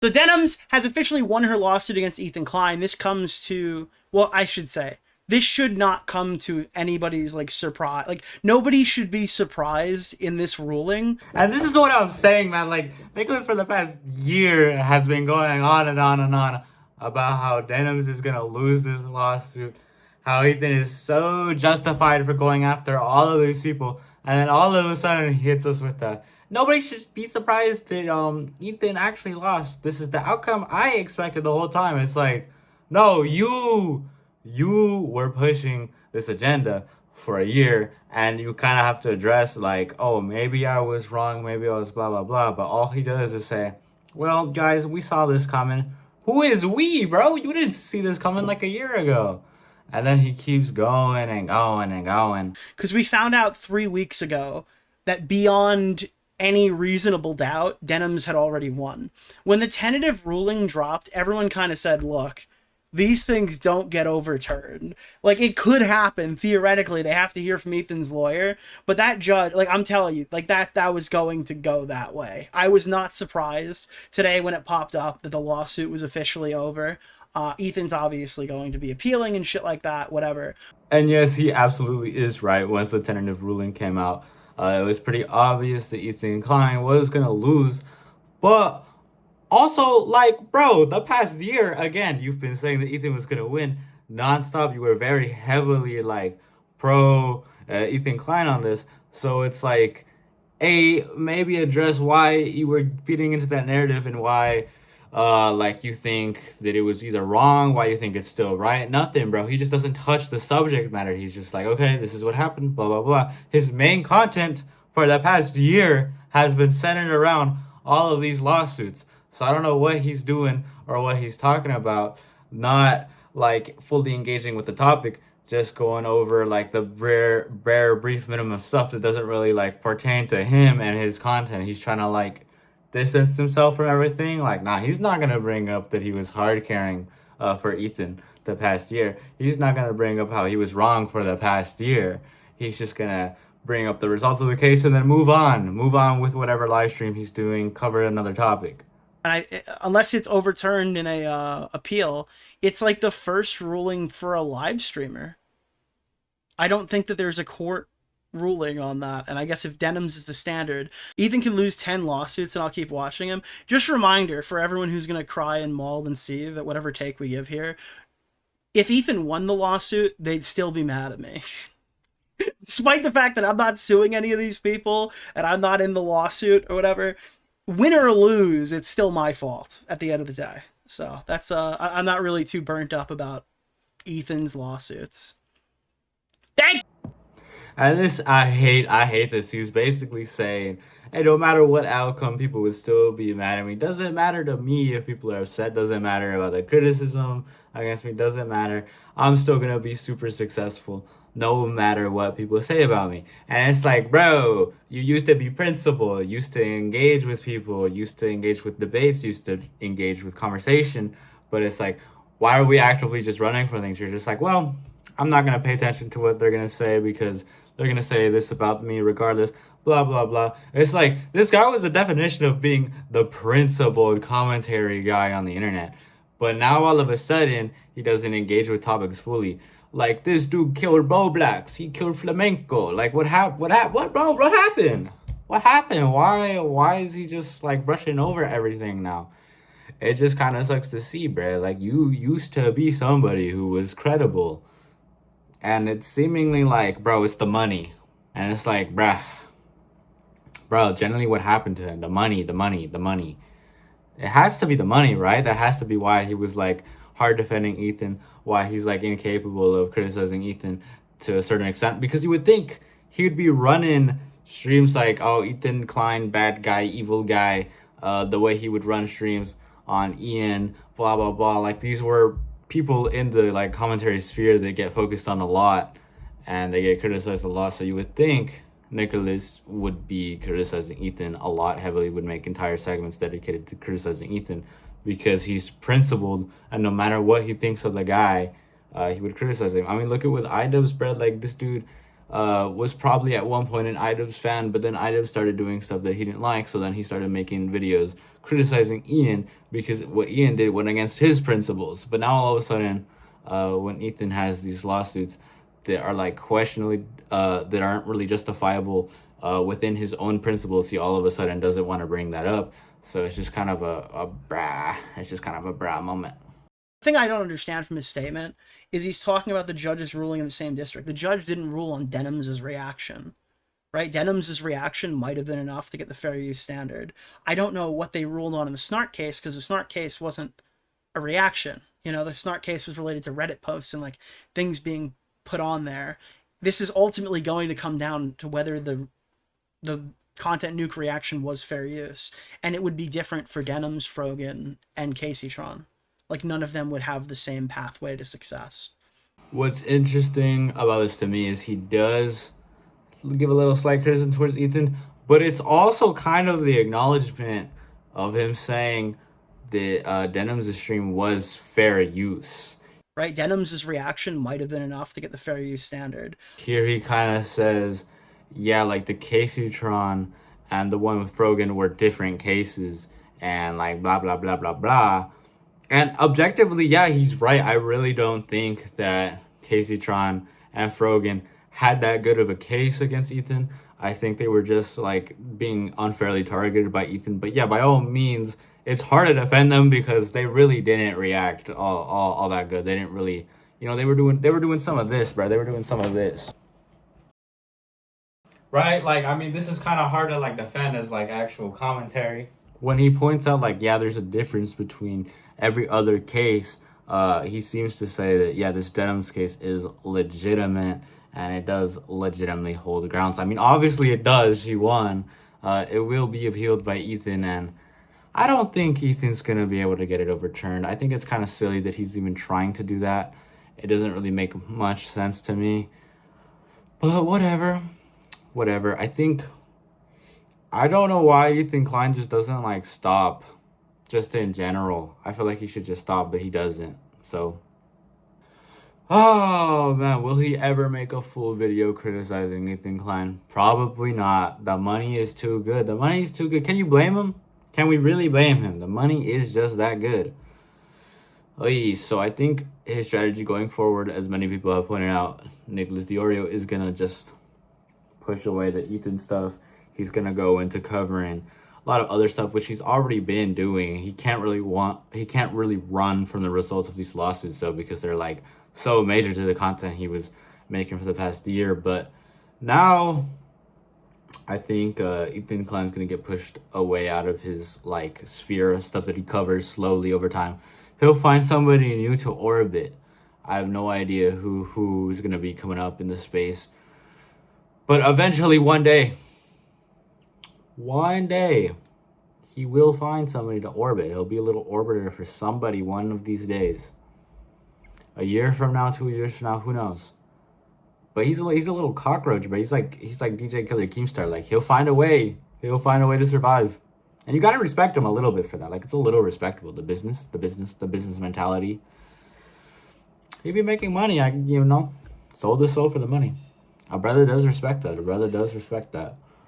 So Denims has officially won her lawsuit against Ethan Klein. This comes to, well, I should say, this should not come to anybody's like surprise. Like nobody should be surprised in this ruling. And this is what I'm saying, man. Like, Nicholas for the past year has been going on and on and on about how Denims is gonna lose this lawsuit, how Ethan is so justified for going after all of these people, and then all of a sudden he hits us with that. Nobody should be surprised that Ethan actually lost. This is the outcome I expected the whole time. It's like, no, you were pushing this agenda for a year, and you kind of have to address like, oh, maybe I was wrong, maybe I was blah blah blah. But all he does is say, well, guys, we saw this coming. Who is we, bro? You didn't see this coming like a year ago. And then he keeps going and going and going. Because we found out 3 weeks ago that beyond any reasonable doubt, Denims had already won. When the tentative ruling dropped, everyone kind of said, look, these things don't get overturned. Like, it could happen, theoretically. They have to hear from Ethan's lawyer. But that judge, like, I'm telling you, like, that was going to go that way. I was not surprised today when it popped up that the lawsuit was officially over. Ethan's obviously going to be appealing and shit like that, whatever. And yes, he absolutely is right. Once the tentative ruling came out, it was pretty obvious that Ethan Klein was going to lose. But also, like, bro, the past year, again, you've been saying that Ethan was going to win nonstop. You were very heavily, like, pro Ethan Klein on this. So it's like, maybe address why you were feeding into that narrative and why like you think that it was either wrong, why you think it's still right. Nothing, bro. He just doesn't touch the subject matter. He's just like, okay, this is what happened, blah blah blah. His main content for the past year has been centered around all of these lawsuits. So I don't know what he's doing or what he's talking about, not like fully engaging with the topic, just going over like the bare brief minimum stuff that doesn't really like pertain to him and his content. He's trying to like distance himself from everything. Like, nah, he's not gonna bring up that he was hard carrying for Ethan the past year. He's not gonna bring up how he was wrong for the past year. He's just gonna bring up the results of the case and then move on with whatever live stream he's doing, cover another topic. And unless it's overturned in a appeal, it's like the first ruling for a live streamer. I don't think that there's a court ruling on that. And I guess if Denims is the standard, Ethan can lose 10 lawsuits and I'll keep watching him. Just a reminder for everyone who's going to cry and maul and seethe at whatever take we give here. If Ethan won the lawsuit, they'd still be mad at me. Despite the fact that I'm not suing any of these people and I'm not in the lawsuit or whatever, win or lose, it's still my fault at the end of the day. So that's I'm not really too burnt up about Ethan's lawsuits. Thank. And this, I hate this. He's basically saying, hey, no matter what outcome, people would still be mad at me. Doesn't matter to me if people are upset. Doesn't matter about the criticism against me. Doesn't matter. I'm still going to be super successful no matter what people say about me. And it's like, bro, you used to be principled, used to engage with people, used to engage with debates, used to engage with conversation. But it's like, why are we actively just running for things? You're just like, well, I'm not going to pay attention to what they're going to say because they're going to say this about me regardless, blah, blah, blah. It's like, this guy was the definition of being the principled commentary guy on the internet. But now all of a sudden, he doesn't engage with topics fully. Like, this dude killed Bo Blacks. He killed Flamenco. Like, what happened? What happened? What happened? Why is he just, like, brushing over everything now? It just kind of sucks to see, bro. Like, you used to be somebody who was credible. And it's seemingly like, bro, it's the money. And it's like, bruh. Bro, generally what happened to him? The money. It has to be the money, right? That has to be why he was, like, hard defending Ethan. Why he's, like, incapable of criticizing Ethan to a certain extent. Because you would think he would be running streams like, oh, Ethan Klein, bad guy, evil guy. The way he would run streams on Ian, blah, blah, blah. Like, these were people in the like commentary sphere that get focused on a lot and they get criticized a lot. So you would think Nicholas would be criticizing Ethan a lot heavily, would make entire segments dedicated to criticizing Ethan because he's principled and no matter what he thinks of the guy, he would criticize him. I mean, look at with idubbbz, bro. Like, this dude was probably at one point an idubbbz fan, but then idubbbz started doing stuff that he didn't like, so then he started making videos criticizing Ian because what Ian did went against his principles. But now all of a sudden, when Ethan has these lawsuits that are like questionably, that aren't really justifiable within his own principles, he all of a sudden doesn't want to bring that up. So it's just kind of a brah. It's just kind of a brah moment. The thing I don't understand from his statement is he's talking about the judge's ruling in the same district. The judge didn't rule on Denims' reaction, right? Denims' reaction might have been enough to get the fair use standard. I don't know what they ruled on in the Snark case, because the Snark case wasn't a reaction. You know, the Snark case was related to Reddit posts and like things being put on there. This is ultimately going to come down to whether the content nuke reaction was fair use, and it would be different for Denims, Frogan, and Caseytron. Like, none of them would have the same pathway to success. What's interesting about this to me is he does give a little slight criticism towards Ethan, but it's also kind of the acknowledgement of him saying that Denims' stream was fair use. Right? Denims' reaction might have been enough to get the fair use standard. Here he kind of says, yeah, like the Caseytron and the one with Frogan were different cases, and like blah, blah, blah, blah, blah. And objectively, yeah, he's right. I really don't think that Caseytron and Frogan had that good of a case against Ethan. I think they were just like being unfairly targeted by Ethan. But yeah, by all means, it's hard to defend them because they really didn't react all that good. They didn't really, you know, they were doing some of this, bro. They were doing some of this. Right? Like, I mean, this is kind of hard to like defend as like actual commentary. When he points out like, yeah, there's a difference between every other case, he seems to say that, yeah, this Denims case is legitimate and it does legitimately hold grounds. I mean, obviously it does. She won. It will be appealed by Ethan, and I don't think Ethan's going to be able to get it overturned. I think it's kind of silly that he's even trying to do that. It doesn't really make much sense to me. But whatever. Whatever. I don't know why Ethan Klein just doesn't like stop. Just in general, I feel like he should just stop, but he doesn't. So, oh man, will he ever make a full video criticizing Ethan Klein? Probably not. The money is too good. The money is too good. Can you blame him? Can we really blame him? The money is just that good. Oy, so I think his strategy going forward, as many people have pointed out, Nicholas Deorio is gonna just push away the Ethan stuff. He's gonna go into covering a lot of other stuff, which he's already been doing. He can't really run from the results of these lawsuits though, because they're like so major to the content he was making for the past year. But now I think Ethan Klein's gonna get pushed away out of his like sphere of stuff that he covers slowly over time. He'll find somebody new to orbit. I have no idea who's gonna be coming up in this space, but eventually one day, he will find somebody to orbit. He'll be a little orbiter for somebody one of these days. A year from now, 2 years from now, who knows? But he's a little cockroach, but he's like DJ Killer Keemstar. Like, he'll find a way. He'll find a way to survive. And you gotta respect him a little bit for that. Like, it's a little respectable. The business mentality. He'd be making money, sold his soul for the money. A brother does respect that.